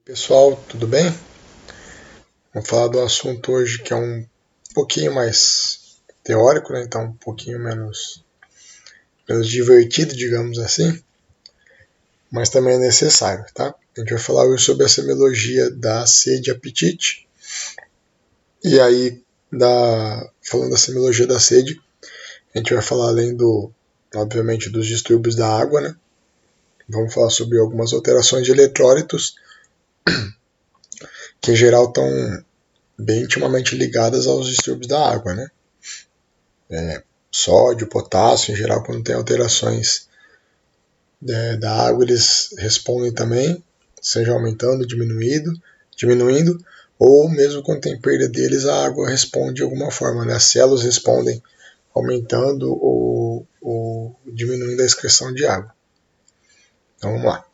Pessoal, tudo bem? Vamos falar do assunto hoje que é um pouquinho mais teórico, né? Então um pouquinho menos divertido, digamos assim, mas também é necessário, tá? A gente vai falar hoje sobre a semiologia da sede e apetite. E aí, falando da semiologia da sede, a gente vai falar além obviamente, dos distúrbios da água, né? Vamos falar sobre algumas alterações de eletrólitos, que em geral estão bem intimamente ligadas aos distúrbios da água, né? Sódio, potássio, em geral, quando tem alterações da água, eles respondem também, seja aumentando, diminuindo, ou mesmo quando tem perda deles, a água responde de alguma forma, né? As células respondem aumentando ou diminuindo a excreção de água. Então vamos lá.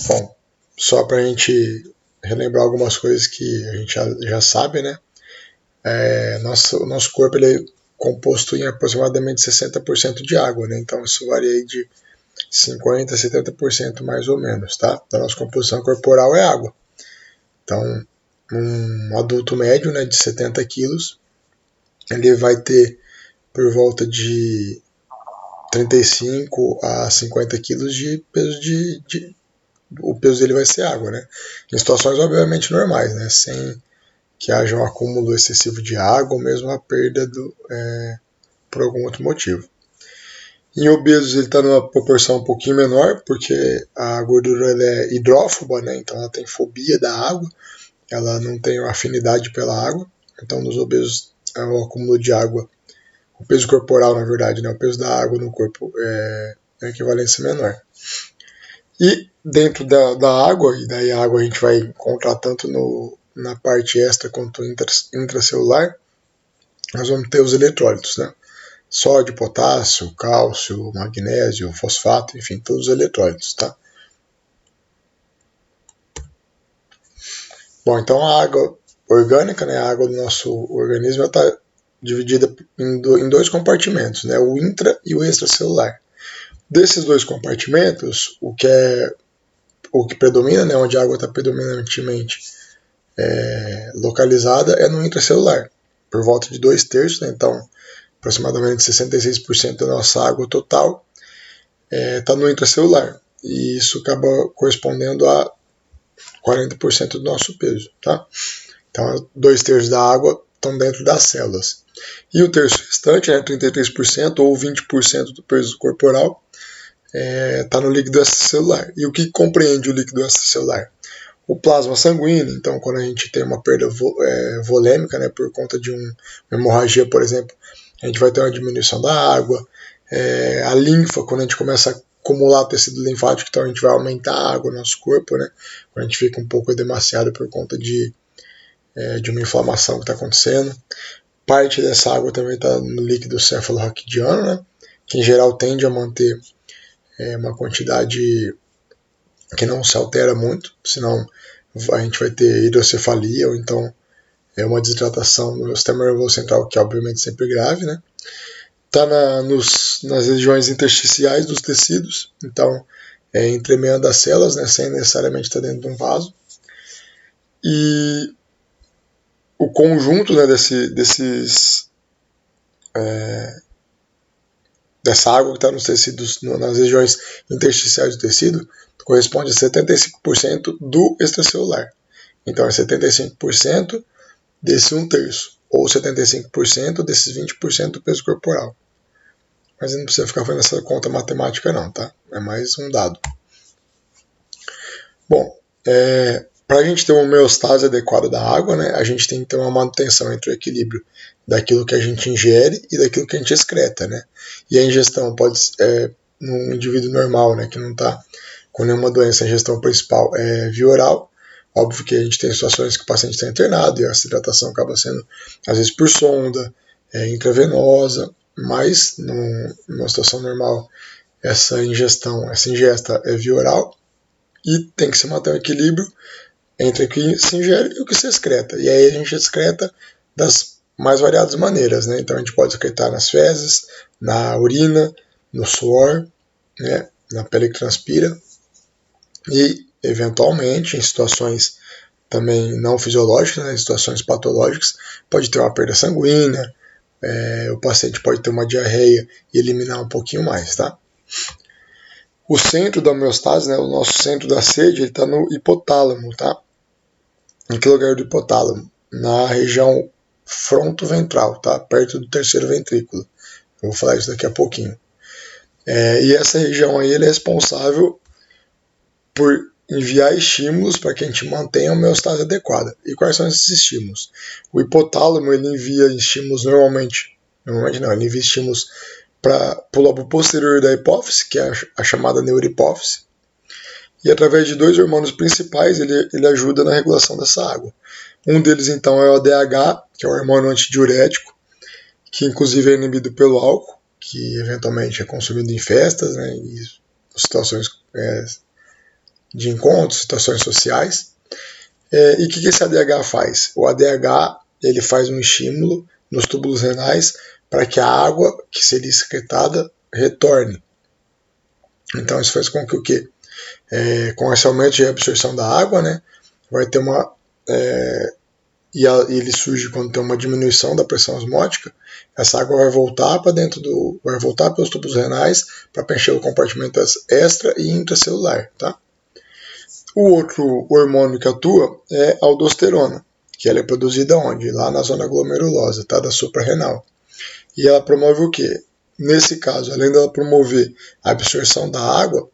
Bom, só para a gente relembrar algumas coisas que a gente já sabe, né? O nosso corpo ele é composto em aproximadamente 60% de água, né? Então isso varia de 50% a 70% mais ou menos, tá? Da nossa composição corporal é água. Então, um adulto médio, né, de 70 quilos, ele vai ter por volta de 35 a 50 quilos de peso o peso dele vai ser água, né? Em situações obviamente normais, né? Sem que haja um acúmulo excessivo de água ou mesmo a perda por algum outro motivo. Em obesos ele está numa proporção um pouquinho menor, porque a gordura ela é hidrófoba, né? Então ela tem fobia da água, ela não tem afinidade pela água. Então nos obesos o acúmulo de água, o peso corporal na verdade, né? O peso da água no corpo é equivalência menor. E dentro da água, e daí a água a gente vai encontrar tanto na parte extra quanto intracelular, nós vamos ter os eletrólitos, né? Sódio, potássio, cálcio, magnésio, fosfato, enfim, todos os eletrólitos, tá? Bom, então a água orgânica, né, a água do nosso organismo está dividida em dois compartimentos, né, o intra e o extracelular. Desses dois compartimentos, o que predomina, né, onde a água está predominantemente localizada é no intracelular, por volta de 2/3, né, então aproximadamente 66% da nossa água total está no intracelular, e isso acaba correspondendo a 40% do nosso peso, tá? Então, 2/3 da água estão dentro das células. E o terço restante, 33% ou 20% do peso corporal, está no líquido extracelular. E o que compreende o líquido extracelular? O plasma sanguíneo, então quando a gente tem uma perda volêmica, né, por conta de uma hemorragia, por exemplo, a gente vai ter uma diminuição da água. A linfa, quando a gente começa a acumular tecido linfático, então a gente vai aumentar a água no nosso corpo, né, quando a gente fica um pouco edemaciado por conta de uma inflamação que está acontecendo. Parte dessa água também está no líquido cefalorraquidiano, né, que em geral tende a manter uma quantidade que não se altera muito, senão a gente vai ter hidrocefalia ou então uma desidratação no sistema nervoso central, que obviamente é sempre grave, né? Está nas regiões intersticiais dos tecidos, então entremeando as células, né, sem necessariamente estar dentro de um vaso. E o conjunto, né, dessa água que está nos tecidos, nas regiões intersticiais do tecido, corresponde a 75% do extracelular. Então é 75% desse 1/3, ou 75% desses 20% do peso corporal. Mas não precisa ficar fazendo essa conta matemática não, tá? É mais um dado. Bom, para a gente ter uma homeostase adequada da água, né, a gente tem que ter uma manutenção entre o equilíbrio daquilo que a gente ingere e daquilo que a gente excreta, né? E a ingestão pode num indivíduo normal, né, que não está com nenhuma doença, a ingestão principal é via oral. Óbvio que a gente tem situações que o paciente está internado e a hidratação acaba sendo, às vezes, por sonda, intravenosa, mas numa situação normal, essa ingesta é via oral e tem que se manter um equilíbrio entre o que se ingere e o que se excreta. E aí a gente excreta das mais variadas maneiras, né? Então a gente pode excretar nas fezes, na urina, no suor, né? Na pele que transpira. E eventualmente, em situações também não fisiológicas, né, em situações patológicas, pode ter uma perda sanguínea, o paciente pode ter uma diarreia e eliminar um pouquinho mais, tá? O centro da homeostase, né, o nosso centro da sede, ele está no hipotálamo, tá? Em que lugar do hipotálamo? Na região frontoventral, tá? Perto do terceiro ventrículo. Eu vou falar isso daqui a pouquinho. E essa região aí, ele é responsável por enviar estímulos para que a gente mantenha a homeostase adequada. E quais são esses estímulos? O hipotálamo, ele envia estímulos normalmente não, ele envia estímulos para o lobo posterior da hipófise, que é a chamada neurohipófise, e através de dois hormônios principais ele ajuda na regulação dessa água. Um deles, então, é o ADH, que é o hormônio antidiurético, que inclusive é inibido pelo álcool, que eventualmente é consumido em festas, né, e situações de encontros, situações sociais. E o que esse ADH faz? O ADH ele faz um estímulo nos túbulos renais para que a água que seria excretada retorne. Então isso faz com que o quê? Com esse aumento de absorção da água, né, vai ter uma... e ele surge quando tem uma diminuição da pressão osmótica, essa água vai voltar para vai voltar pelos tubos renais para preencher o compartimento extra e intracelular, tá? O outro hormônio que atua é a aldosterona, que ela é produzida onde? Lá na zona glomerulosa, tá? Da suprarrenal. E ela promove o quê? Nesse caso, além dela promover a absorção da água,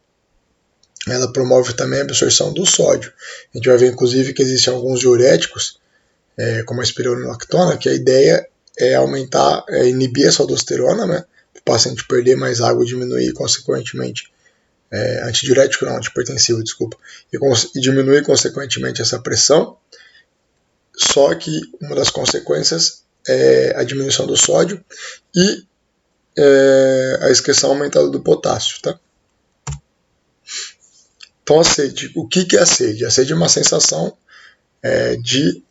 ela promove também a absorção do sódio. A gente vai ver, inclusive, que existem alguns diuréticos, como a espironolactona, que a ideia é aumentar, inibir essa aldosterona, né? Para o paciente perder mais água e diminuir, consequentemente, antidiurético não, antihipertensivo, desculpa, e diminuir, consequentemente, essa pressão. Só que uma das consequências é a diminuição do sódio e a excreção aumentada do potássio, tá? Então, a sede. O que é a sede? A sede é uma sensação de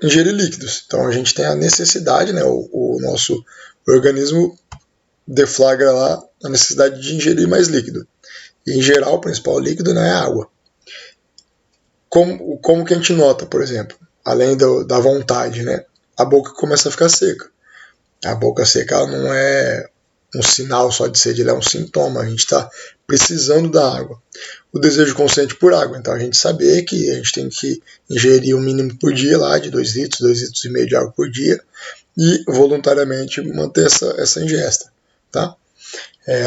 ingerir líquidos. Então, a gente tem a necessidade, né, o nosso organismo deflagra lá a necessidade de ingerir mais líquido. E, em geral, o principal líquido, né, é a água. Como que a gente nota, por exemplo? Além da vontade, né? A boca começa a ficar seca. A boca seca ela não é um sinal só de sede, ela é um sintoma. A gente está precisando da água. O desejo consciente por água. Então a gente saber que a gente tem que ingerir um mínimo por dia lá de 2 litros, 2,5 litros de água por dia e voluntariamente manter essa ingesta. Tá?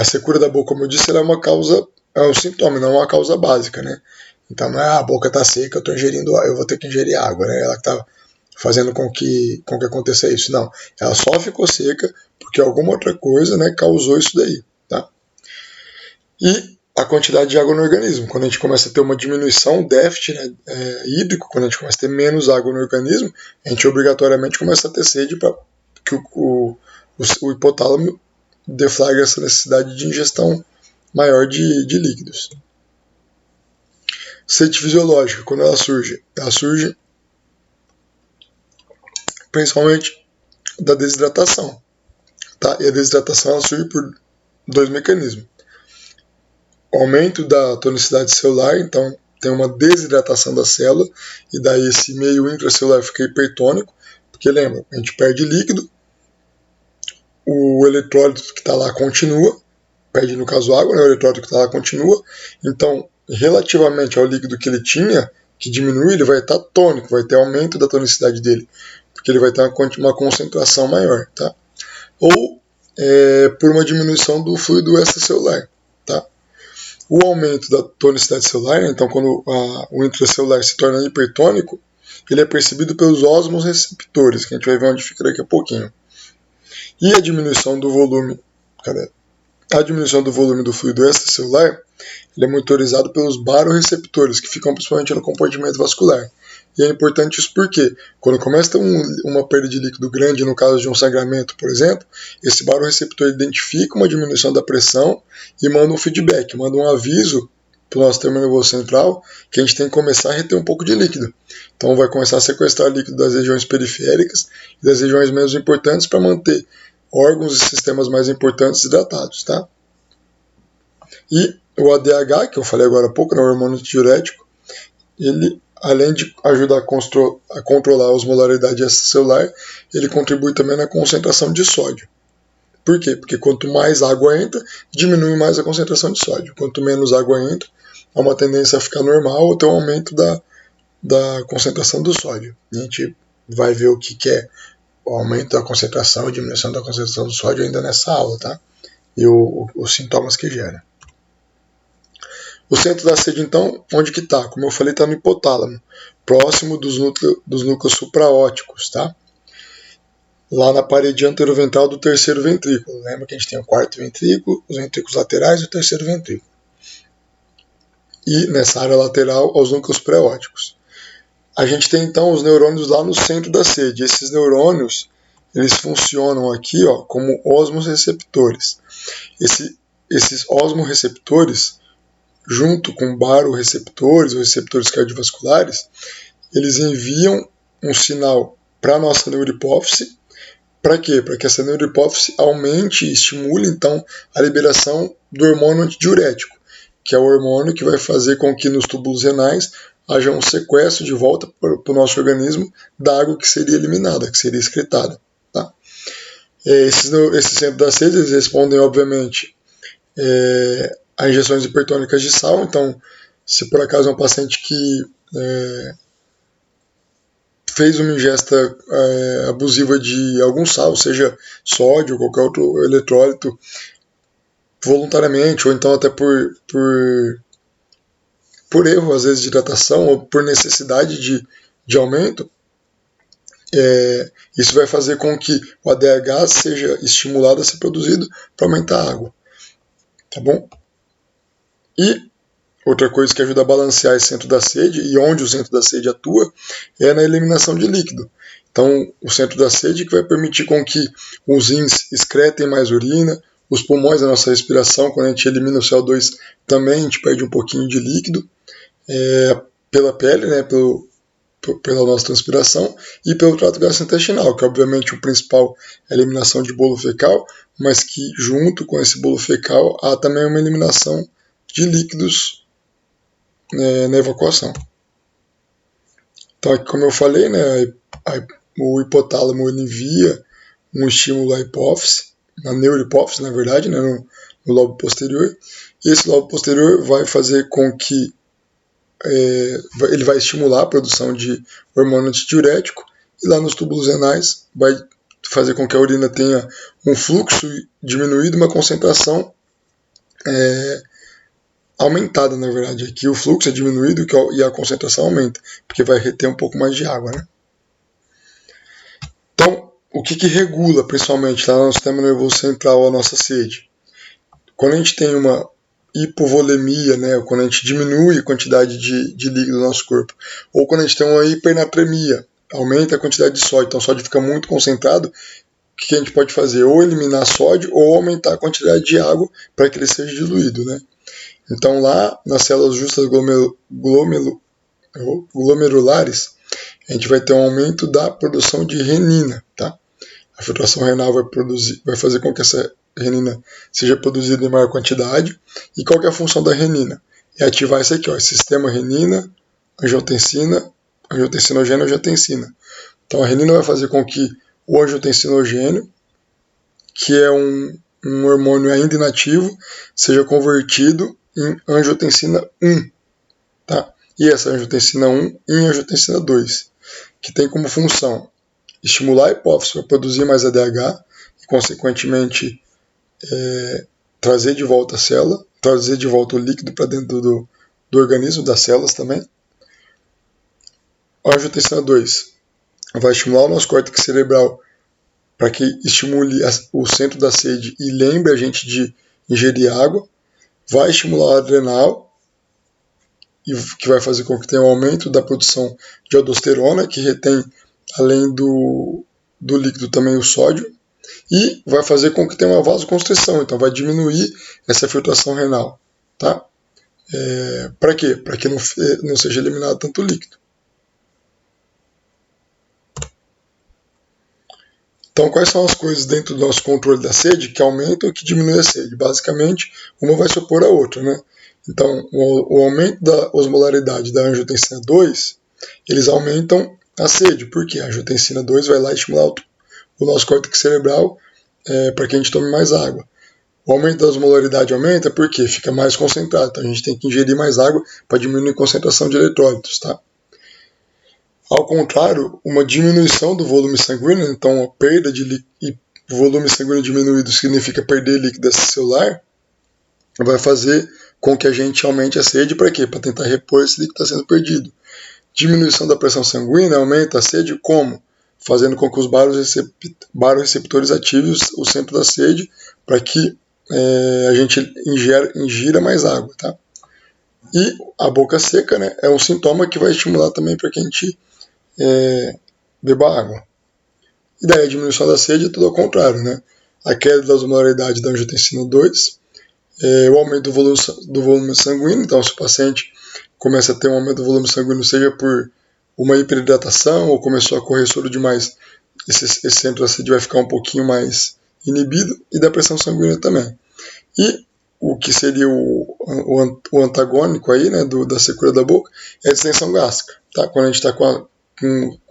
A secura da boca, como eu disse, ela é um sintoma, não é uma causa básica, né? Então não é a boca está seca, eu vou ter que ingerir água, né? Ela está fazendo com que aconteça isso. Não, ela só ficou seca porque alguma outra coisa, né, causou isso daí, tá? E a quantidade de água no organismo. Quando a gente começa a ter uma diminuição, um déficit, né, hídrico, quando a gente começa a ter menos água no organismo, a gente obrigatoriamente começa a ter sede para que o hipotálamo deflagra essa necessidade de ingestão maior de líquidos. Sede fisiológica, quando ela surge principalmente da desidratação, tá? E a desidratação ela surge por dois mecanismos. O aumento da tonicidade celular, então tem uma desidratação da célula, e daí esse meio intracelular fica hipertônico, porque lembra, a gente perde líquido, o eletrólito que está lá continua, perde no caso água, né? O eletrólito que está lá continua, então relativamente ao líquido que ele tinha, que diminui, ele vai estar tônico, vai ter aumento da tonicidade dele, porque ele vai ter uma concentração maior, tá? Ou por uma diminuição do fluido extracelular, tá? O aumento da tonicidade celular, né? Então quando o intracelular se torna hipertônico, ele é percebido pelos osmoreceptores, que a gente vai ver onde fica daqui a pouquinho. E a diminuição do volume, A diminuição do volume do fluido extracelular ele é monitorizado pelos barorreceptores, que ficam principalmente no compartimento vascular. E é importante isso porque, quando começa a ter uma perda de líquido grande, no caso de um sangramento, por exemplo, esse barorreceptor identifica uma diminuição da pressão e manda um feedback, manda um aviso para o nosso sistema nervoso central que a gente tem que começar a reter um pouco de líquido. Então vai começar a sequestrar líquido das regiões periféricas e das regiões menos importantes para manter órgãos e sistemas mais importantes hidratados, tá? E o ADH, que eu falei agora há pouco, né, o hormônio antidiurético, ele, além de ajudar a controlar a osmolaridade extracelular, ele contribui também na concentração de sódio. Por quê? Porque quanto mais água entra, diminui mais a concentração de sódio. Quanto menos água entra, há uma tendência a ficar normal ou ter um aumento da concentração do sódio. A gente vai ver o que é o aumento da concentração e diminuição da concentração do sódio ainda nessa aula, tá? E os sintomas que gera. O centro da sede, então, onde que está? Como eu falei, está no hipotálamo, próximo dos núcleos supraóticos, tá? Lá na parede anteroventral do terceiro ventrículo. Lembra que a gente tem o quarto ventrículo, os ventrículos laterais e o terceiro ventrículo. E nessa área lateral, aos núcleos pré-óticos. A gente tem, então, os neurônios lá no centro da sede. Esses neurônios, eles funcionam aqui, ó, como osmoreceptores. Esses osmoreceptores, junto com baroreceptores, ou receptores cardiovasculares, eles enviam um sinal para a nossa neurohipófise. Para quê? Para que essa neurohipófise aumente e estimule, então, a liberação do hormônio antidiurético, que é o hormônio que vai fazer com que nos túbulos renais haja um sequestro de volta para o nosso organismo da água que seria eliminada, que seria excretada. Tá? Esses centros da sede, eles respondem, obviamente, a injeções hipertônicas de sal. Então, se por acaso é um paciente que fez uma ingesta abusiva de algum sal, seja sódio ou qualquer outro eletrólito, voluntariamente, ou então até por erro, às vezes, de hidratação, ou por necessidade de aumento, isso vai fazer com que o ADH seja estimulado a ser produzido para aumentar a água. Tá bom? E outra coisa que ajuda a balancear esse centro da sede, e onde o centro da sede atua, é na eliminação de líquido. Então, o centro da sede que vai permitir com que os rins excretem mais urina, os pulmões, a nossa respiração, quando a gente elimina o CO2, também a gente perde um pouquinho de líquido, pela pele, né, pela nossa transpiração, e pelo trato gastrointestinal, que obviamente o principal é a eliminação de bolo fecal, mas que junto com esse bolo fecal há também uma eliminação de líquidos na evacuação. Então, aqui, como eu falei, né, o hipotálamo envia um estímulo à hipófise, na neurohipófise, na verdade, né, no lobo posterior, e esse lobo posterior vai fazer com que ele vai estimular a produção de hormônio antidiurético, e lá nos túbulos renais vai fazer com que a urina tenha um fluxo diminuído, uma concentração aumentada, na verdade. Aqui o fluxo é diminuído e a concentração aumenta, porque vai reter um pouco mais de água, né? Então, o que regula, principalmente, lá no sistema nervoso central, a nossa sede? Quando a gente tem uma hipovolemia, né, quando a gente diminui a quantidade de líquido do nosso corpo, ou quando a gente tem uma hipernatremia, aumenta a quantidade de sódio, então o sódio fica muito concentrado, o que a gente pode fazer? Ou eliminar sódio, ou aumentar a quantidade de água para que ele seja diluído, né? Então lá, nas células justas glomerulares, a gente vai ter um aumento da produção de renina, tá? A filtração renal vai fazer com que essa renina seja produzida em maior quantidade. E qual que é a função da renina? É ativar isso aqui, ó, sistema renina, angiotensinogênio, angiotensina. Então a renina vai fazer com que o angiotensinogênio, que é um hormônio ainda inativo, seja convertido em angiotensina 1. Tá? E essa angiotensina 1 em angiotensina 2, que tem como função estimular a hipófise para produzir mais ADH e, consequentemente, trazer de volta a célula, trazer de volta o líquido para dentro do organismo, das células também. A angiotensina 2 vai estimular o nosso córtex cerebral para que estimule o centro da sede e lembre a gente de ingerir água. Vai estimular o adrenal, que vai fazer com que tenha um aumento da produção de aldosterona, que retém, além do líquido, também o sódio, e vai fazer com que tenha uma vasoconstrição, então vai diminuir essa filtração renal. Tá? Para quê? Para que não seja eliminado tanto líquido. Então, quais são as coisas dentro do nosso controle da sede que aumentam ou que diminuem a sede? Basicamente, uma vai se opor à outra, né? Então, o aumento da osmolaridade da angiotensina 2, eles aumentam a sede, porque a angiotensina 2 vai lá estimular o nosso córtex cerebral para que a gente tome mais água. O aumento da osmolaridade aumenta porque fica mais concentrado, então a gente tem que ingerir mais água para diminuir a concentração de eletrólitos, tá? Ao contrário, uma diminuição do volume sanguíneo, então a perda de volume sanguíneo diminuído significa perder líquido celular, vai fazer com que a gente aumente a sede para quê? Para tentar repor esse líquido que está sendo perdido. Diminuição da pressão sanguínea aumenta a sede como? Fazendo com que os baroreceptores ativem o centro da sede para que a gente ingira mais água, tá? E a boca seca, né, é um sintoma que vai estimular também para que a gente beba água. E daí a diminuição da sede é tudo ao contrário, né? A queda da osmolaridade da angiotensina 2, o aumento do volume sanguíneo, então se o paciente começa a ter um aumento do volume sanguíneo, seja por uma hiperidratação ou começou a correr soro demais, esse centro da sede vai ficar um pouquinho mais inibido, e da pressão sanguínea também. E o que seria o antagônico aí, né, da secura da boca, é a distensão gástrica. Tá? Quando a gente está com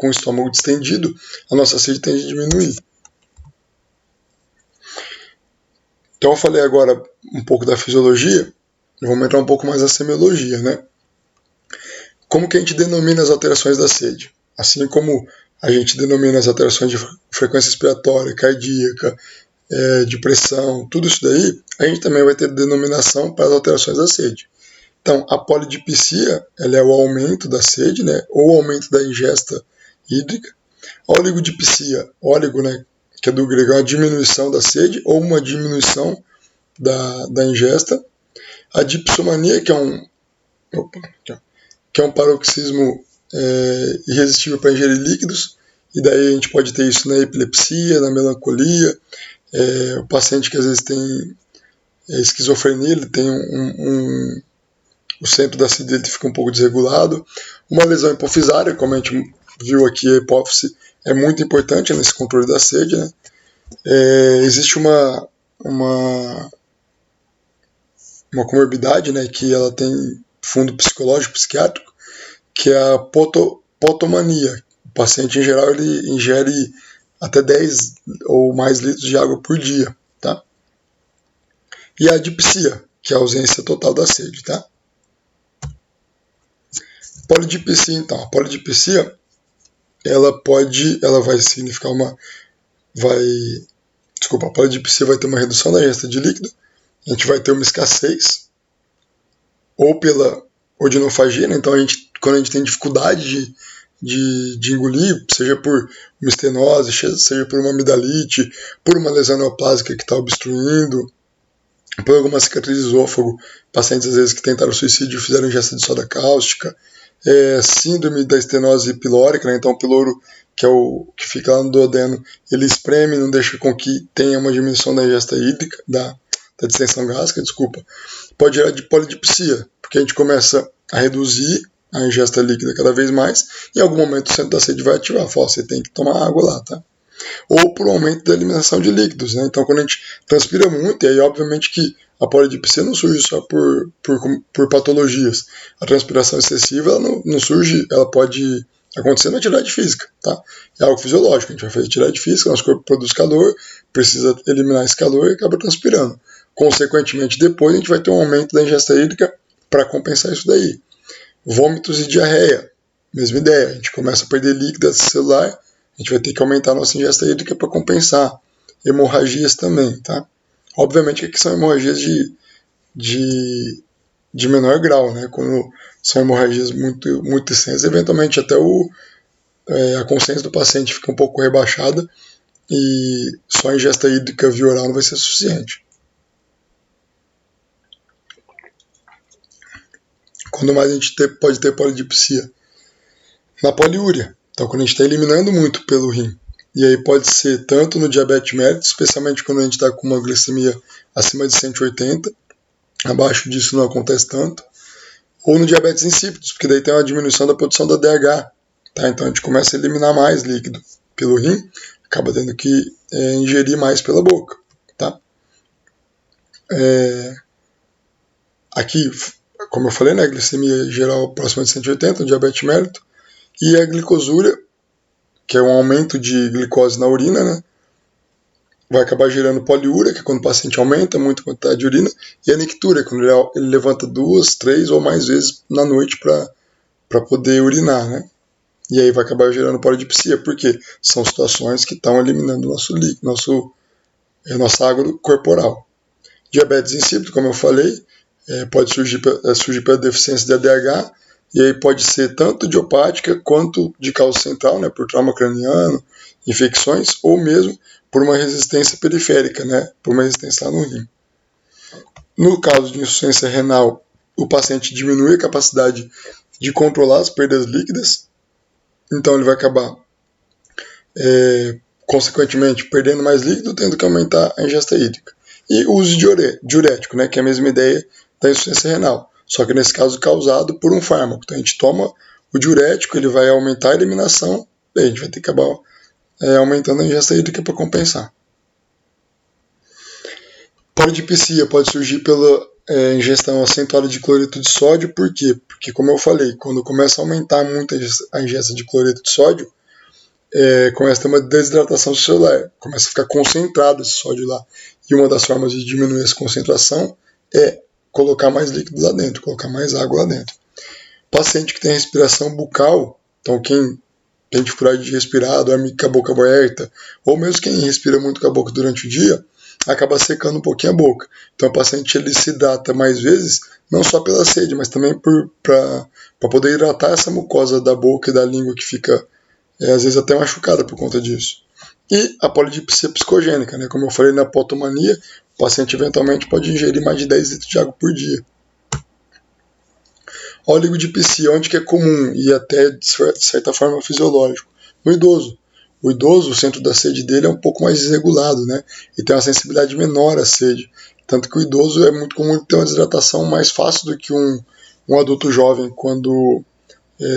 o estômago distendido, a nossa sede tende a diminuir. Então eu falei agora um pouco da fisiologia, vamos entrar um pouco mais na semiologia, né? Como que a gente denomina as alterações da sede? Assim como a gente denomina as alterações de frequência respiratória, cardíaca, de pressão, tudo isso daí, a gente também vai ter denominação para as alterações da sede. Então, a polidipsia, ela é o aumento da sede, né, ou o aumento da ingesta hídrica. A oligodipsia, óligo, né, que é do grego, é uma diminuição da sede ou uma diminuição da ingesta. A dipsomania, que é um paroxismo irresistível para ingerir líquidos, e daí a gente pode ter isso na epilepsia, na melancolia, o paciente que às vezes tem esquizofrenia, ele tem o centro da sede dele fica um pouco desregulado. Uma lesão hipofisária, como a gente viu aqui, a hipófise é muito importante nesse controle da sede, né? Existe uma comorbidade, né, que ela tem fundo psicológico, psiquiátrico, que é a potomania. O paciente, em geral, ele ingere até 10 ou mais litros de água por dia, tá? E a dipsia, que é a ausência total da sede, tá? Polidipsia, então. A polidipsia, ela vai significar a polidipsia vai ter uma redução da ingesta de líquido, a gente vai ter uma escassez, ou pela odinofagia, né? Então quando a gente tem dificuldade de engolir, seja por uma estenose, seja por uma amidalite, por uma lesão neoplásica que está obstruindo, por alguma cicatriz de esôfago, pacientes às vezes que tentaram suicídio fizeram ingesta de soda cáustica, síndrome da estenose pilórica, né? Então o piloro, que é o que fica lá no duodeno, ele espreme e não deixa com que tenha uma diminuição da ingesta hídrica, da distensão gástrica, pode gerar de polidipsia, porque a gente começa a reduzir a ingesta líquida cada vez mais, e em algum momento o centro da sede vai ativar, você tem que tomar água lá, tá? Ou por aumento da eliminação de líquidos, né? Então quando a gente transpira muito, e aí obviamente que a polidipsia não surge só por patologias. A transpiração excessiva ela não surge, ela pode acontecer na atividade física, tá? É algo fisiológico, a gente vai fazer atividade física, nosso corpo produz calor, precisa eliminar esse calor e acaba transpirando. Consequentemente, depois a gente vai ter um aumento da ingesta hídrica para compensar isso daí. Vômitos e diarreia, mesma ideia, a gente começa a perder líquido celular, a gente vai ter que aumentar a nossa ingesta hídrica para compensar. Hemorragias também, tá? Obviamente que aqui são hemorragias de menor grau, né? Quando são hemorragias muito, muito extensas, eventualmente até a consciência do paciente fica um pouco rebaixada e só a ingesta hídrica via oral não vai ser suficiente. Quando mais a gente pode ter polidipsia? Na poliúria. Então, quando a gente está eliminando muito pelo rim. E aí pode ser tanto no diabetes mellitus, especialmente quando a gente está com uma glicemia acima de 180, abaixo disso não acontece tanto, ou no diabetes insípidos, porque daí tem uma diminuição da produção da DH, tá? Então a gente começa a eliminar mais líquido pelo rim, acaba tendo que ingerir mais pela boca, tá? Aqui, como eu falei, né, a glicemia geral próxima de 180, diabetes mellitus, e a glicosúria, que é um aumento de glicose na urina, né, vai acabar gerando poliúria, que é quando o paciente aumenta muito a quantidade de urina, e a nictúria, quando ele levanta 2, 3 ou mais vezes na noite para poder urinar, né? E aí vai acabar gerando polidipsia, porque são situações que estão eliminando nossa água corporal. Diabetes insípido, como eu falei, pode surgir pela deficiência de ADH, e aí pode ser tanto idiopática quanto de causa central, né, por trauma craniano, infecções, ou mesmo por uma resistência periférica, né, por uma resistência lá no rim. No caso de insuficiência renal, o paciente diminui a capacidade de controlar as perdas líquidas, então ele vai acabar, consequentemente, perdendo mais líquido, tendo que aumentar a ingesta hídrica. E o uso de diurético, né, que é a mesma ideia da insuficiência renal, só que nesse caso causado por um fármaco. Então a gente toma o diurético, ele vai aumentar a eliminação, e a gente vai ter que acabar aumentando a ingesta hídrica para compensar. Polidipsia pode surgir pela ingestão acentuada de cloreto de sódio. Por quê? Porque, como eu falei, quando começa a aumentar muito a ingesta de cloreto de sódio, começa a ter uma desidratação celular, começa a ficar concentrado esse sódio lá. E uma das formas de diminuir essa concentração é colocar mais líquido lá dentro, colocar mais água lá dentro. Paciente que tem respiração bucal, então quem tem dificuldade de respirar, dorme com a boca aberta, ou mesmo quem respira muito com a boca durante o dia, acaba secando um pouquinho a boca. Então o paciente ele se hidrata mais vezes, não só pela sede, mas também para poder hidratar essa mucosa da boca e da língua que fica às vezes até machucada por conta disso. E a polidipsia psicogênica, né? Como eu falei na hipotomania, o paciente eventualmente pode ingerir mais de 10 litros de água por dia. Oligodipsia, onde que é comum e até de certa forma fisiológico? No idoso. O idoso, o centro da sede dele é um pouco mais desregulado, né? E tem uma sensibilidade menor à sede. Tanto que o idoso é muito comum ter uma desidratação mais fácil do que um adulto jovem quando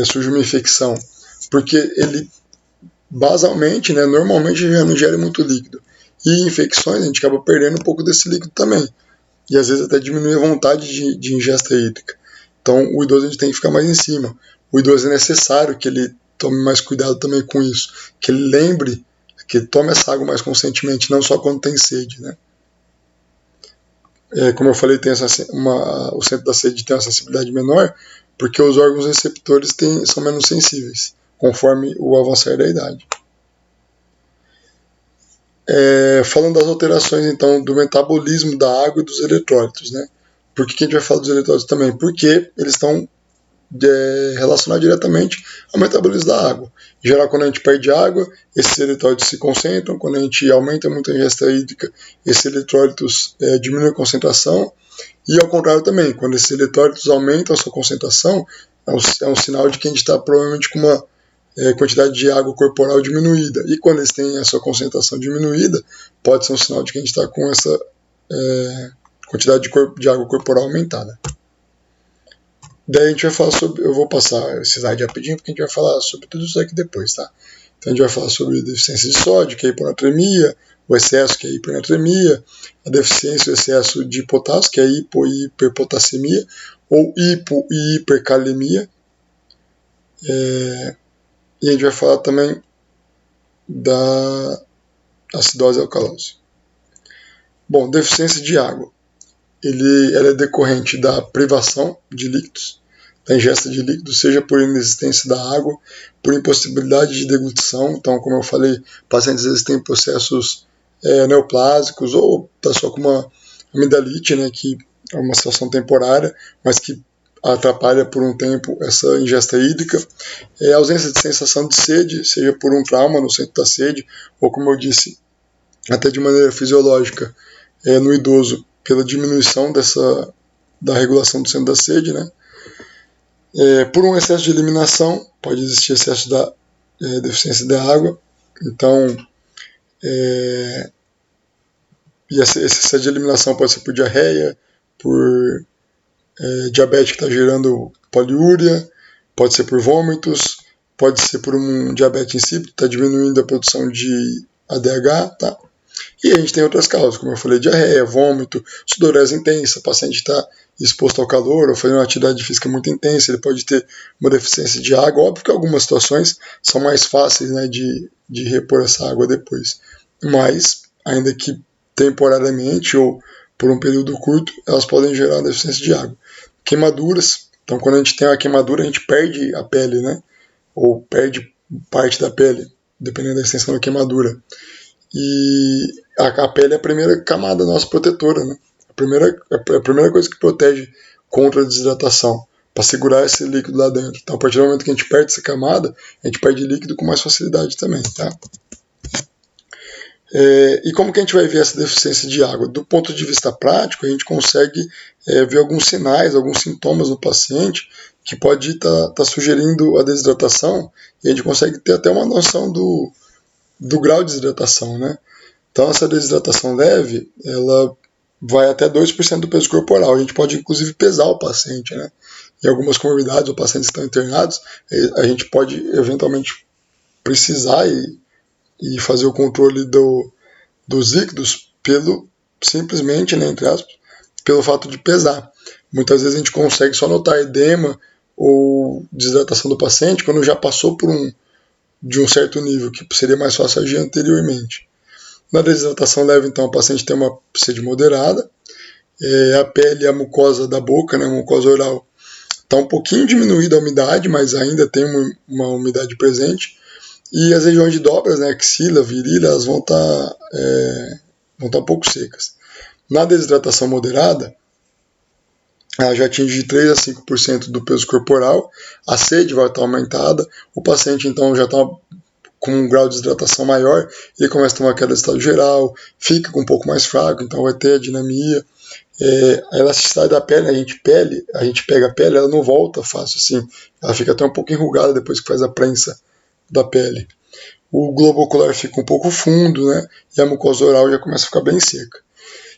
surge uma infecção. Porque ele, basalmente, né, normalmente já não ingere muito líquido. E em infecções a gente acaba perdendo um pouco desse líquido também. E às vezes até diminui a vontade de ingesta hídrica. Então o idoso a gente tem que ficar mais em cima. O idoso é necessário que ele tome mais cuidado também com isso. Que ele lembre que ele tome essa água mais conscientemente, não só quando tem sede, né? Como eu falei, o centro da sede tem uma sensibilidade menor, porque os órgãos receptores são menos sensíveis, conforme o avançar da idade. Falando das alterações, então, do metabolismo da água e dos eletrólitos, né? Por que a gente vai falar dos eletrólitos também? Porque eles estão relacionados diretamente ao metabolismo da água. Em geral, quando a gente perde água, esses eletrólitos se concentram. Quando a gente aumenta muito a ingesta hídrica, esses eletrólitos diminuem a concentração. E ao contrário também, quando esses eletrólitos aumentam a sua concentração, é um sinal de que a gente está provavelmente com uma quantidade de água corporal diminuída. E quando eles têm a sua concentração diminuída, pode ser um sinal de que a gente está com essa quantidade de água corporal aumentada. Daí a gente vai falar sobre, eu vou passar esse slide rapidinho, porque a gente vai falar sobre tudo isso aqui depois, tá? Então a gente vai falar sobre deficiência de sódio, que é a hiponatremia, o excesso, que é a hipernatremia, a deficiência e o excesso de potássio, que é a hipo e hiperpotassemia, ou hipo e hipercalemia. E a gente vai falar também da acidose e alcalose. Bom, deficiência de água. Ela é decorrente da privação de líquidos, da ingesta de líquidos, seja por inexistência da água, por impossibilidade de deglutição. Então, como eu falei, pacientes às vezes têm processos neoplásicos ou tá só com uma amidalite, né, que é uma situação temporária, mas que atrapalha por um tempo essa ingesta hídrica. A ausência de sensação de sede, seja por um trauma no centro da sede, ou como eu disse, até de maneira fisiológica, no idoso, pela diminuição da regulação do centro da sede, né? Por um excesso de eliminação, pode existir excesso da deficiência da água. Então, e esse excesso de eliminação pode ser por diarreia, por diabetes que está gerando poliúria, pode ser por vômitos, pode ser por um diabetes insípido, está diminuindo a produção de ADH, tá? E a gente tem outras causas, como eu falei, diarreia, vômito, sudorese intensa, o paciente está exposto ao calor ou fazendo uma atividade física muito intensa, ele pode ter uma deficiência de água. Óbvio que algumas situações são mais fáceis, né, de repor essa água depois, mas ainda que temporariamente ou por um período curto, elas podem gerar uma deficiência de água. Queimaduras, então quando a gente tem uma queimadura, a gente perde a pele, né, ou perde parte da pele, dependendo da extensão da queimadura. E a pele é a primeira camada nossa protetora, né? A primeira coisa que protege contra a desidratação, para segurar esse líquido lá dentro. Então, a partir do momento que a gente perde essa camada, a gente perde líquido com mais facilidade também, tá? E como que a gente vai ver essa deficiência de água? Do ponto de vista prático, a gente consegue ver alguns sinais, alguns sintomas no paciente que pode estar sugerindo a desidratação, e a gente consegue ter até uma noção do grau de desidratação, né? Então, essa desidratação leve, ela vai até 2% do peso corporal. A gente pode, inclusive, pesar o paciente, né? Em algumas comorbidades, os pacientes estão internados, a gente pode, eventualmente, precisar e fazer o controle dos líquidos simplesmente, né, entre aspas, pelo fato de pesar. Muitas vezes a gente consegue só notar edema ou desidratação do paciente quando já passou de um certo nível, que seria mais fácil agir anteriormente. Na desidratação leve, então, o paciente tem uma sede moderada, a pele e a mucosa da boca, né, a mucosa oral, está um pouquinho diminuída a umidade, mas ainda tem uma umidade presente, e as regiões de dobras, né, axila, virilha, elas vão estar um pouco secas. Na desidratação moderada, ela já atinge de 3 a 5% do peso corporal, a sede vai estar aumentada, o paciente então já está com um grau de desidratação maior, ele começa a ter uma queda de estado geral, fica um pouco mais fraco, então vai ter a dinamia. A elasticidade da pele, a gente pega a pele, ela não volta fácil assim, ela fica até um pouco enrugada depois que faz a prensa da pele. O globo ocular fica um pouco fundo, né, e a mucosa oral já começa a ficar bem seca.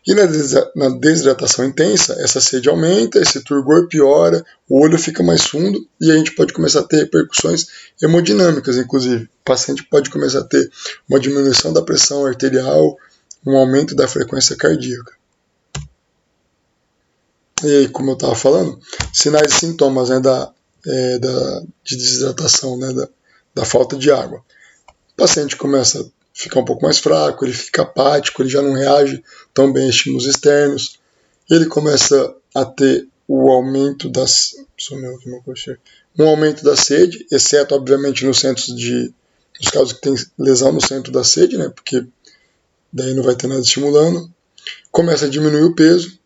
E na desidratação intensa, essa sede aumenta, esse turgor piora, o olho fica mais fundo e a gente pode começar a ter repercussões hemodinâmicas, inclusive. O paciente pode começar a ter uma diminuição da pressão arterial, um aumento da frequência cardíaca. E aí, como eu estava falando, sinais e sintomas, né, de desidratação, né, da falta de água. O paciente começa a ficar um pouco mais fraco, ele fica apático, ele já não reage tão bem a estímulos externos, ele começa a ter o aumento das um aumento da sede, exceto obviamente nos casos que tem lesão no centro da sede, né, porque daí não vai ter nada estimulando. Começa a diminuir o peso,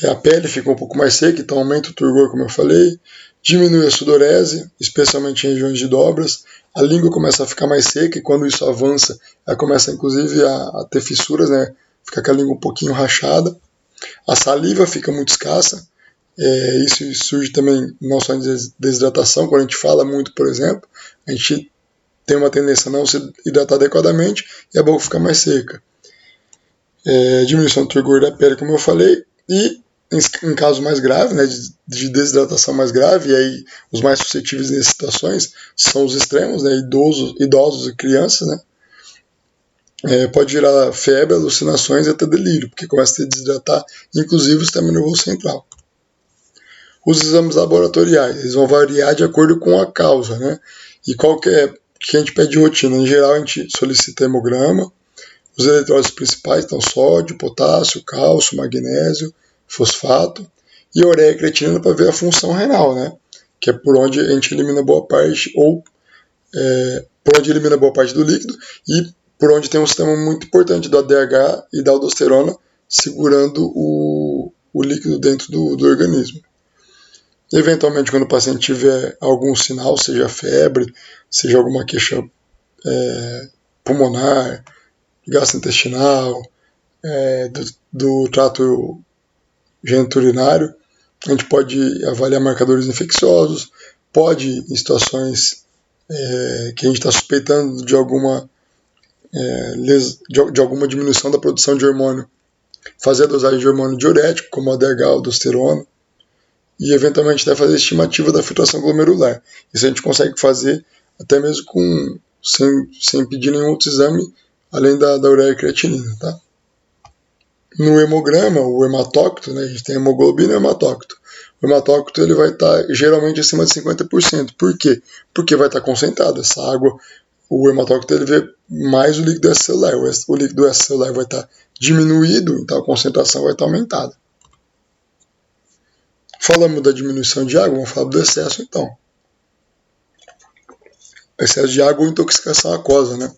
a pele fica um pouco mais seca, então aumenta o turgor, como eu falei, diminui a sudorese, especialmente em regiões de dobras, a língua começa a ficar mais seca e quando isso avança, ela começa inclusive a ter fissuras, né? Fica com a língua um pouquinho rachada, a saliva fica muito escassa, isso surge também não só em desidratação, quando a gente fala muito, por exemplo, a gente tem uma tendência a não se hidratar adequadamente e a boca fica mais seca. Diminuição do turgor da pele, como eu falei, e em casos mais graves, né, de desidratação mais grave, e aí os mais suscetíveis nessas situações são os extremos, né, idosos e crianças, né, pode gerar febre, alucinações e até delírio, porque começa a desidratar, inclusive o sistema nervoso central. Os exames laboratoriais, eles vão variar de acordo com a causa, né, e qual que a gente pede de rotina? Em geral, a gente solicita hemograma, os eletrólitos principais, então sódio, potássio, cálcio, magnésio, fosfato, e a ureia e creatinina para ver a função renal, né? Que é por onde a gente elimina boa parte, por onde elimina boa parte do líquido, e por onde tem um sistema muito importante do ADH e da aldosterona segurando o líquido dentro do organismo. Eventualmente, quando o paciente tiver algum sinal, seja febre, seja alguma queixa pulmonar, gastrointestinal, do trato geniturinário, a gente pode avaliar marcadores infecciosos, pode, em situações que a gente está suspeitando de alguma diminuição da produção de hormônio, fazer a dosagem de hormônio diurético, como a DH, aldosterona, e eventualmente até fazer a estimativa da filtração glomerular. Isso a gente consegue fazer até mesmo sem pedir nenhum outro exame, além da ureia e creatinina, tá? No hemograma, o hematócrito, né, a gente tem hemoglobina e hematócrito. O hematócrito ele vai estar geralmente acima de 50%. Por quê? Porque vai estar concentrado. Essa água, o hematócrito ele vê mais o líquido extracelular. O líquido extracelular vai estar diminuído, então a concentração vai estar aumentada. Falamos da diminuição de água, vamos falar do excesso então. Excesso de água ou intoxicação aquosa, né?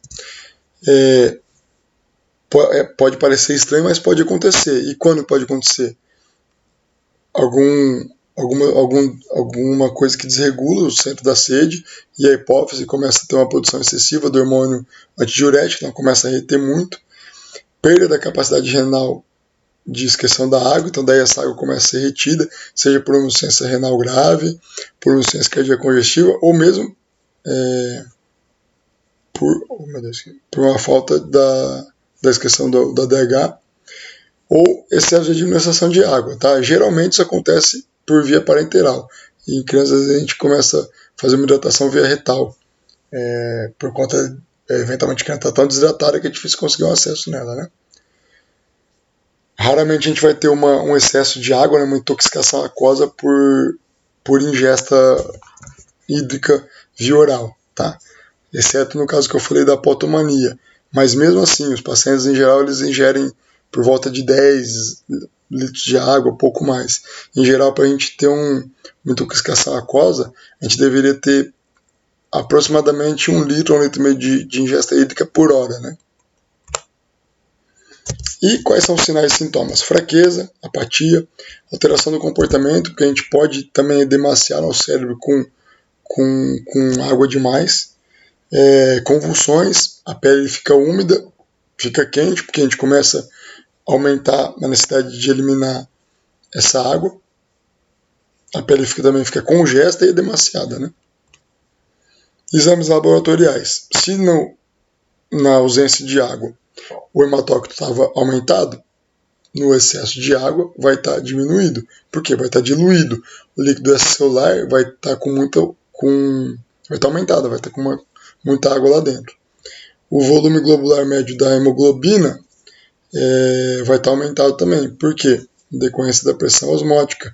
Pode parecer estranho, mas pode acontecer. E quando pode acontecer? Alguma coisa que desregula o centro da sede e a hipófise começa a ter uma produção excessiva do hormônio antidiurético, então começa a reter muito. Perda da capacidade renal de excreção da água, então daí essa água começa a ser retida, seja por uma insuficiência renal grave, por uma insuficiência cardíaca congestiva, ou mesmo por uma falta da excreção da DH, ou excesso de administração de água. Tá? Geralmente isso acontece por via parenteral. E em crianças a gente começa a fazer uma hidratação via retal, por conta, eventualmente, que ela está tão desidratada que é difícil conseguir um acesso nela. Né? Raramente a gente vai ter um excesso de água, né, uma intoxicação aquosa por ingesta hídrica via oral, tá? Exceto no caso que eu falei da potomania. Mas mesmo assim, os pacientes em geral eles ingerem por volta de 10 litros de água, pouco mais. Em geral, para a gente ter uma intoxicação aquosa, a gente deveria ter aproximadamente 1 litro, 1 litro e meio de ingesta hídrica por hora, né? E quais são os sinais e sintomas? Fraqueza, apatia, alteração do comportamento, porque a gente pode também demaciar no cérebro com água demais, convulsões, a pele fica úmida, fica quente, porque a gente começa a aumentar a necessidade de eliminar essa água, a pele também fica congesta e demaciada, né? Exames laboratoriais. Se na ausência de água o hematócrito estava aumentado, no excesso de água vai estar diminuído, porque vai estar diluído. O líquido extracelular vai estar vai estar aumentado, vai estar com muita água lá dentro. O volume globular médio da hemoglobina vai estar aumentado também. Por quê? Em decorrência da pressão osmótica,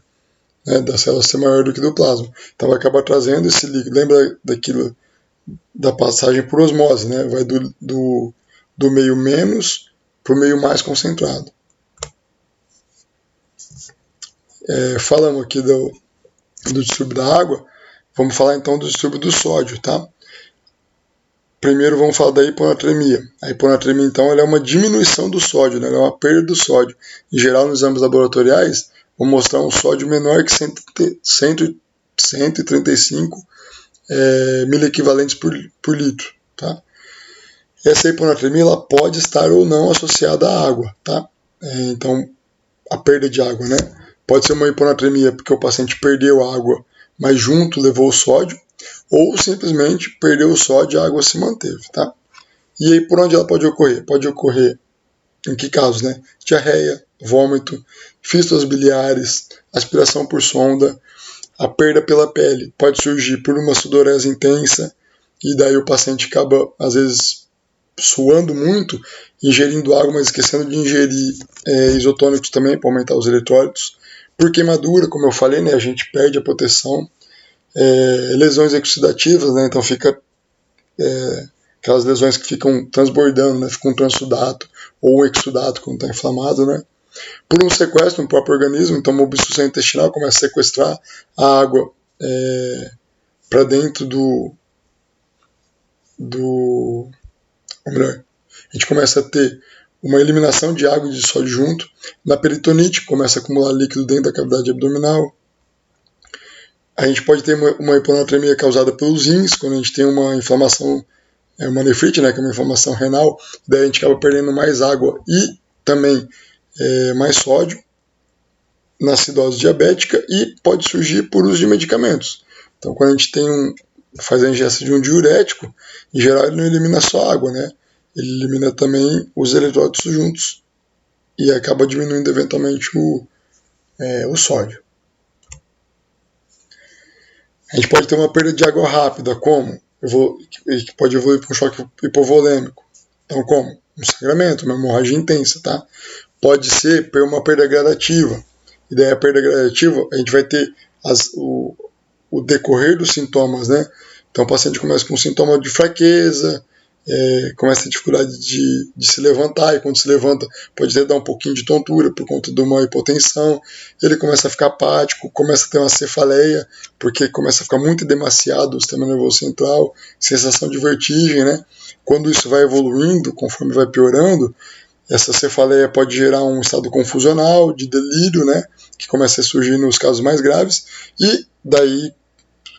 né, da célula ser maior do que do plasma. Então vai acabar trazendo esse líquido. Lembra daquilo da passagem por osmose, né? Vai do meio menos para o meio mais concentrado. Falamos aqui do distúrbio da água, vamos falar então do distúrbio do sódio, tá? Primeiro vamos falar da hiponatremia. A hiponatremia, então, ela é uma diminuição do sódio, né? Ela é uma perda do sódio. Em geral, nos exames laboratoriais, vão mostrar um sódio menor que 135 miliequivalentes por litro, tá? Essa hiponatremia ela pode estar ou não associada à água, tá? Então, a perda de água, né? Pode ser uma hiponatremia porque o paciente perdeu a água, mas junto levou o sódio, ou simplesmente perdeu o sódio e a água se manteve, tá? E aí por onde ela pode ocorrer? Pode ocorrer, em que casos, né? Diarreia, vômito, fístulas biliares, aspiração por sonda, a perda pela pele pode surgir por uma sudorese intensa, e daí o paciente acaba, às vezes, suando muito, ingerindo água, mas esquecendo de ingerir isotônicos também, para aumentar os eletrólitos. Por queimadura, como eu falei, né, a gente perde a proteção. Lesões exudativas, né, então fica aquelas lesões que ficam transbordando, né, fica um transudato ou um exudato quando está inflamado, né. Por um sequestro no próprio organismo, então uma obstrução intestinal começa a sequestrar a água para dentro ou melhor, a gente começa a ter uma eliminação de água e de sódio junto. Na peritonite, começa a acumular líquido dentro da cavidade abdominal. A gente pode ter uma hiponatremia causada pelos rins, quando a gente tem uma inflamação, uma nefrite, né, que é uma inflamação renal, daí a gente acaba perdendo mais água e também mais sódio na acidose diabética, e pode surgir por uso de medicamentos. Então, quando a gente faz a ingesta de um diurético, em geral ele não elimina só a água, né? Ele elimina também os eletrólitos juntos e acaba diminuindo eventualmente o sódio. A gente pode ter uma perda de água rápida, como? Que pode evoluir para um choque hipovolêmico. Então, como? Um sangramento, uma hemorragia intensa, tá? pode ser por uma perda gradativa. E daí a perda gradativa, a gente vai ter o decorrer dos sintomas, né? Então o paciente começa com sintoma de fraqueza, começa a ter dificuldade de se levantar, e quando se levanta pode até dar um pouquinho de tontura por conta de uma hipotensão, ele começa a ficar apático, começa a ter uma cefaleia, porque começa a ficar muito demasiado o sistema nervoso central, sensação de vertigem, né? Quando isso vai evoluindo, conforme vai piorando, essa cefaleia pode gerar um estado confusional, de delírio, né? Que começa a surgir nos casos mais graves, e daí,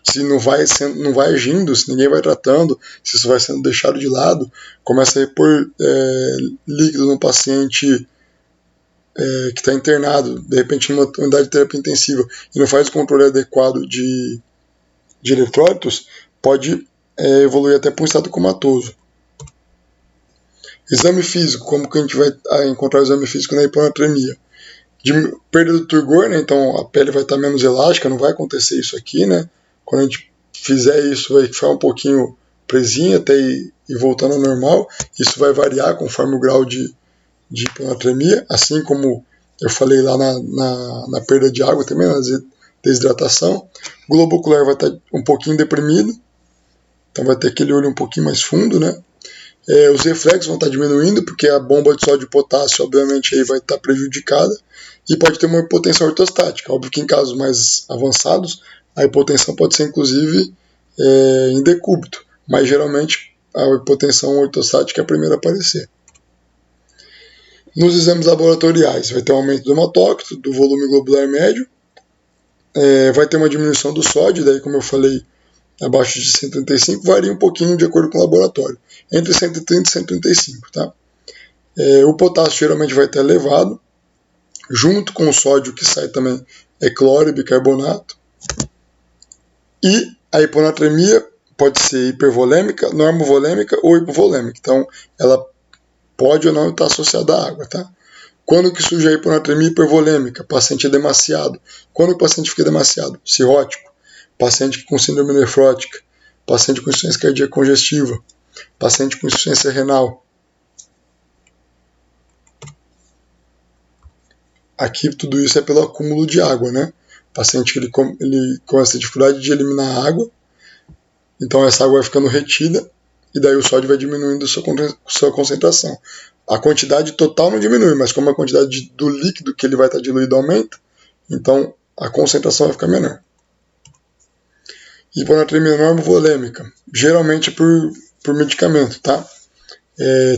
se não vai agindo, se ninguém vai tratando, se isso vai sendo deixado de lado, começa a repor líquido no paciente que está internado, de repente numa unidade de terapia intensiva, e não faz o controle adequado de eletrólitos, pode evoluir até para um estado comatoso. Exame físico, como que a gente vai encontrar o exame físico na hiponatremia? De perda do turgor, né? Então a pele vai estar menos elástica, não vai acontecer isso aqui, né? Quando a gente fizer isso, vai ficar um pouquinho presinha até ir voltando ao normal. Isso vai variar conforme o grau de hiponatremia, assim como eu falei lá na perda de água também, na desidratação. O globo ocular vai estar um pouquinho deprimido, então vai ter aquele olho um pouquinho mais fundo, né? Os reflexos vão estar diminuindo, porque a bomba de sódio e potássio, obviamente, aí vai estar prejudicada, e pode ter uma hipotensão ortostática. Óbvio que em casos mais avançados, a hipotensão pode ser, inclusive, em decúbito, mas geralmente a hipotensão ortostática é a primeira a aparecer. Nos exames laboratoriais, vai ter um aumento do hematócrito, do volume globular médio, vai ter uma diminuição do sódio, daí, como eu falei, abaixo de 135, varia um pouquinho de acordo com o laboratório, entre 130 e 135, tá? O potássio geralmente vai estar elevado, junto com o sódio que sai também cloro e bicarbonato, e a hiponatremia pode ser hipervolêmica, normovolêmica ou hipovolêmica, então ela pode ou não estar associada à água, tá? Quando que surge a hiponatremia hipervolêmica? Paciente é demasiado. Quando o paciente fica demasiado? Cirrótico. Paciente com síndrome nefrótica, paciente com insuficiência cardíaca congestiva, paciente com insuficiência renal. Aqui tudo isso é pelo acúmulo de água, né? O paciente ele começa a ter dificuldade de eliminar a água, então essa água vai ficando retida, e daí o sódio vai diminuindo sua concentração. A quantidade total não diminui, mas como a quantidade do líquido que ele vai estar diluído aumenta, então a concentração vai ficar menor. Hiponatremia normovolêmica, geralmente por medicamento, tá?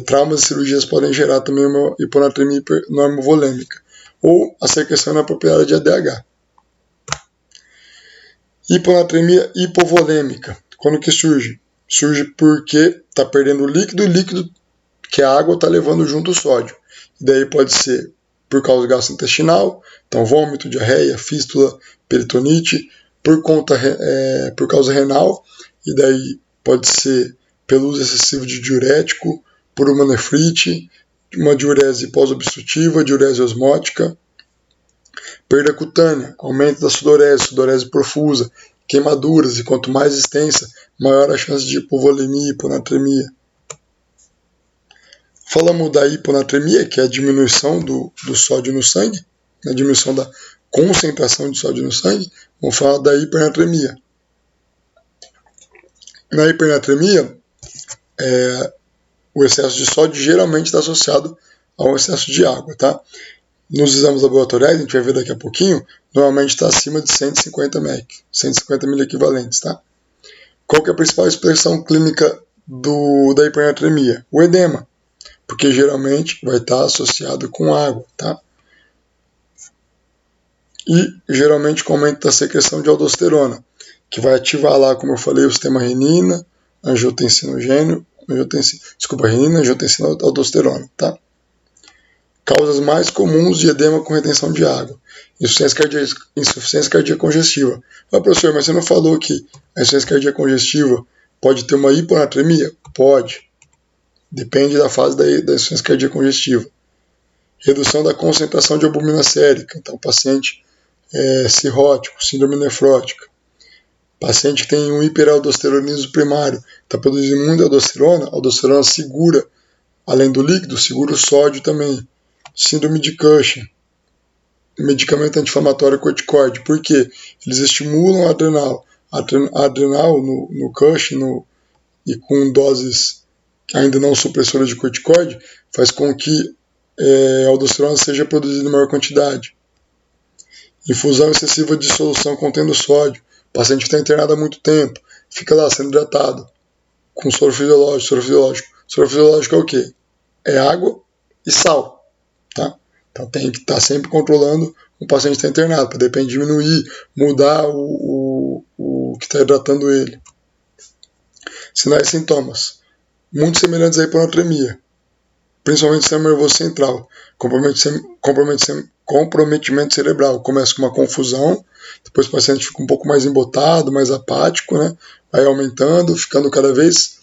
Traumas e cirurgias podem gerar também uma hiponatremia normovolêmica, ou a secreção inapropriada de ADH. Hiponatremia hipovolêmica, quando que surge? Surge porque está perdendo o líquido que a água está levando junto o sódio. E daí pode ser por causa gastrointestinal, então vômito, diarreia, fístula, peritonite, por causa renal, e daí pode ser pelo uso excessivo de diurético, por uma nefrite, uma diurese pós-obstrutiva, diurese osmótica, perda cutânea, aumento da sudorese profusa, queimaduras, e quanto mais extensa, maior a chance de hipovolemia e hiponatremia. Falamos da hiponatremia, que é a diminuição do sódio no sangue, a diminuição da concentração de sódio no sangue. Vamos falar da hipernatremia. Na hipernatremia, o excesso de sódio geralmente está associado ao excesso de água, tá? Nos exames laboratoriais, a gente vai ver daqui a pouquinho, normalmente está acima de 150 mEq, 150 miliequivalentes, tá? Qual que é a principal expressão clínica da hipernatremia? O edema, porque geralmente vai estar associado com água, tá? E geralmente com aumento da secreção de aldosterona, que vai ativar lá, como eu falei, o sistema renina, renina, angiotensina, aldosterona, tá? Causas mais comuns de edema com retenção de água. Insuficiência cardíaca congestiva. Ah, professor, mas você não falou que a insuficiência cardíaca congestiva pode ter uma hiponatremia? Pode. Depende da fase da insuficiência cardíaca congestiva. Redução da concentração de albumina sérica. Então, paciente cirrótico, síndrome nefrótica. Paciente que tem um hiperaldosteronismo primário, está produzindo muita aldosterona, a aldosterona segura, além do líquido, segura o sódio também. Síndrome de Cushing, medicamento anti-inflamatório corticoide. Por quê? Eles estimulam a adrenal. A adrenal no Cushing e com doses ainda não supressoras de corticoide faz com que a aldosterona seja produzida em maior quantidade. Infusão excessiva de solução contendo sódio. O paciente que está internado há muito tempo, fica lá sendo hidratado com soro fisiológico. Soro fisiológico é o quê? É água e sal. Tá? Então tem que estar sempre controlando o paciente que está internado, para depender diminuir, mudar o que está hidratando ele. Sinais e sintomas. Muito semelhantes à hiponatremia, principalmente o sistema nervoso central. Comprometimento cerebral. Começa com uma confusão, depois o paciente fica um pouco mais embotado, mais apático, né? Vai aumentando, ficando cada vez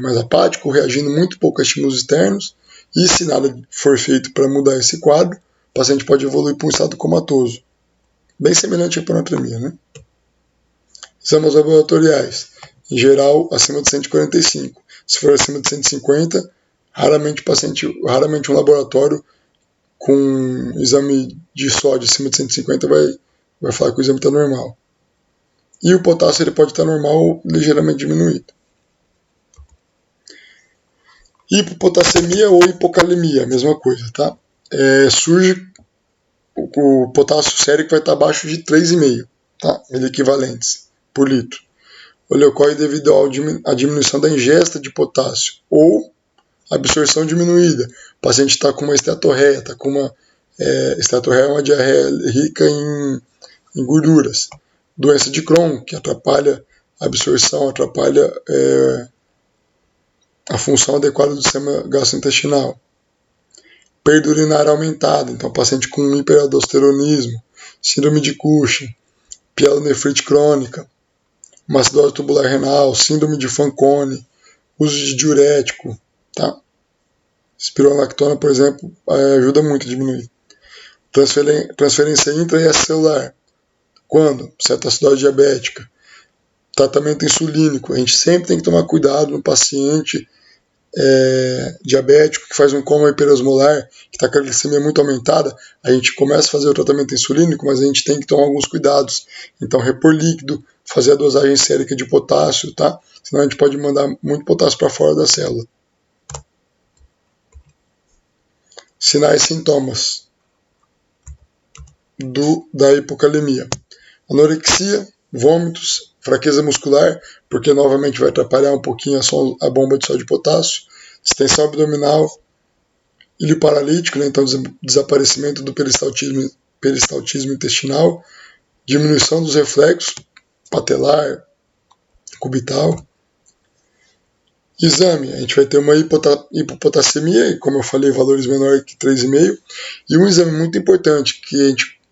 mais apático, reagindo muito pouco a estímulos externos, e se nada for feito para mudar esse quadro, o paciente pode evoluir para um estado comatoso. Bem semelhante à hiponatremia, né? Exames laboratoriais. Em geral, acima de 145. Se for acima de 150, raramente um laboratório com exame de sódio acima de 150 vai falar que o exame está normal. E o potássio ele pode estar normal ou ligeiramente diminuído. Hipopotassemia ou hipocalemia, mesma coisa, tá? Surge o potássio sérico vai estar abaixo de 3,5, tá? Equivalentes por litro. Ele ocorre devido à diminuição da ingesta de potássio ou absorção diminuída. O paciente está com uma esteatorreia, esteatorreia é uma diarreia rica em gorduras. Doença de Crohn, que atrapalha a absorção, atrapalha a função adequada do sistema gastrointestinal. Perda urinária aumentada, então paciente com hiperaldosteronismo, síndrome de Cushing, pielonefrite crônica, uma acidose tubular renal, síndrome de Fanconi, uso de diurético, tá? Espirolactona, por exemplo, ajuda muito a diminuir. Transferência intra e extracelular. Quando? Cetoacidose diabética. Tratamento insulínico. A gente sempre tem que tomar cuidado no paciente diabético que faz um coma hiperosmolar, que está com a glicemia muito aumentada. A gente começa a fazer o tratamento insulínico, mas a gente tem que tomar alguns cuidados. Então, repor líquido, fazer a dosagem sérica de potássio, tá? Senão a gente pode mandar muito potássio para fora da célula. Sinais e sintomas da hipocalemia. Anorexia, vômitos, fraqueza muscular, porque novamente vai atrapalhar um pouquinho a bomba de sódio e potássio, extensão abdominal, ilho paralítico, né? Então desaparecimento do peristaltismo intestinal, diminuição dos reflexos patelar, cubital. Exame, a gente vai ter uma hipopotassemia, como eu falei, valores menores que 3,5, e um exame muito importante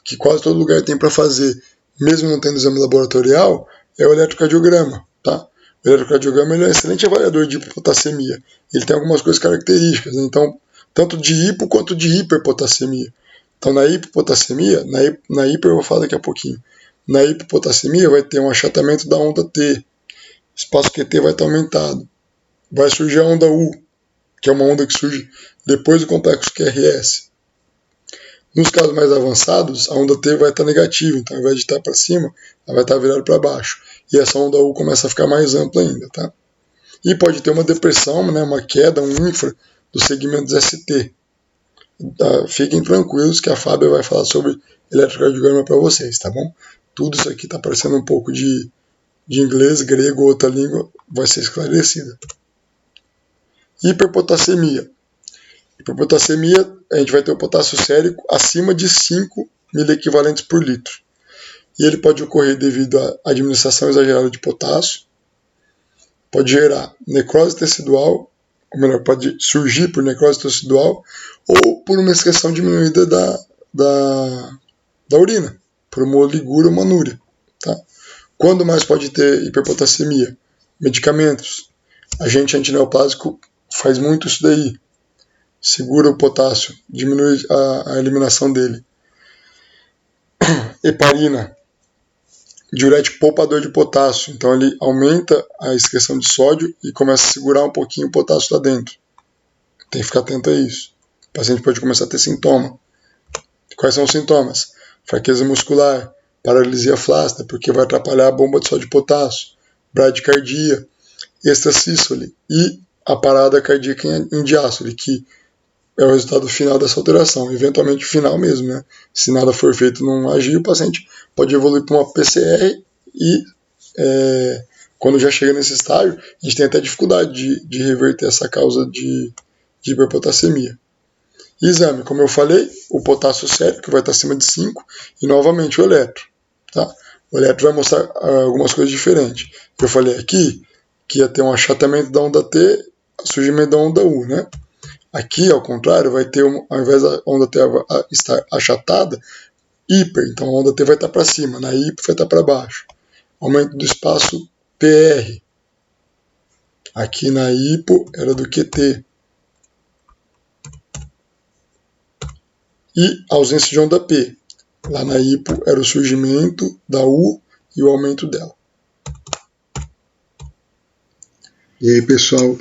que quase todo lugar tem para fazer, mesmo não tendo exame laboratorial, é o eletrocardiograma, tá? O eletrocardiograma ele é um excelente avaliador de hipopotassemia. Ele tem algumas coisas características, né? Então, tanto de hipo quanto de hiperpotassemia. Então, na hipopotassemia, na hiper eu vou falar daqui a pouquinho. Na hipopotassemia vai ter um achatamento da onda T, espaço QT vai estar aumentado. Vai surgir a onda U, que é uma onda que surge depois do complexo QRS. Nos casos mais avançados, a onda T vai estar negativa, então ao invés de estar para cima, ela vai estar virada para baixo. E essa onda U começa a ficar mais ampla ainda, tá? E pode ter uma depressão, né, uma queda, um infra dos segmentos ST. Fiquem tranquilos que a Fábia vai falar sobre eletrocardiograma para vocês, tá bom? Tudo isso aqui está parecendo um pouco de inglês, grego ou outra língua, vai ser esclarecida. Hiperpotassemia. Hiperpotassemia, a gente vai ter o potássio sérico acima de 5 miliequivalentes por litro. E ele pode ocorrer devido à administração exagerada de potássio, pode gerar necrose tecidual, ou melhor, pode surgir por necrose tecidual, ou por uma excreção diminuída da urina, por uma oligúria ou manúria. Tá? Quando mais pode ter hiperpotassemia? Medicamentos. Agente antineoplásico faz muito isso daí. Segura o potássio, diminui a eliminação dele. Heparina, diurético poupador de potássio. Então ele aumenta a excreção de sódio e começa a segurar um pouquinho o potássio lá dentro. Tem que ficar atento a isso. paciente pode começar a ter sintoma. Quais são os sintomas? Fraqueza muscular, paralisia flácida, porque vai atrapalhar a bomba de sódio e potássio, bradicardia, extrasístole e a parada cardíaca em diástole, que é o resultado final dessa alteração, eventualmente final mesmo, né? Se nada for feito não agir, o paciente pode evoluir para uma PCR e quando já chega nesse estágio, a gente tem até dificuldade de reverter essa causa de hiperpotassemia. Exame, como eu falei, o potássio sério, que vai estar acima de 5, e novamente o eletro. Tá? O eletro vai mostrar algumas coisas diferentes. Eu falei aqui que ia ter um achatamento da onda T, surgimento da onda U, né? Aqui, ao contrário, vai ter, ao invés da onda T estar achatada, hiper, então a onda T vai estar para cima, na hiper vai estar para baixo. Aumento do espaço PR. Aqui na hipo era do QT. E ausência de onda P. Lá na hipo era o surgimento da U e o aumento dela. E aí, pessoal,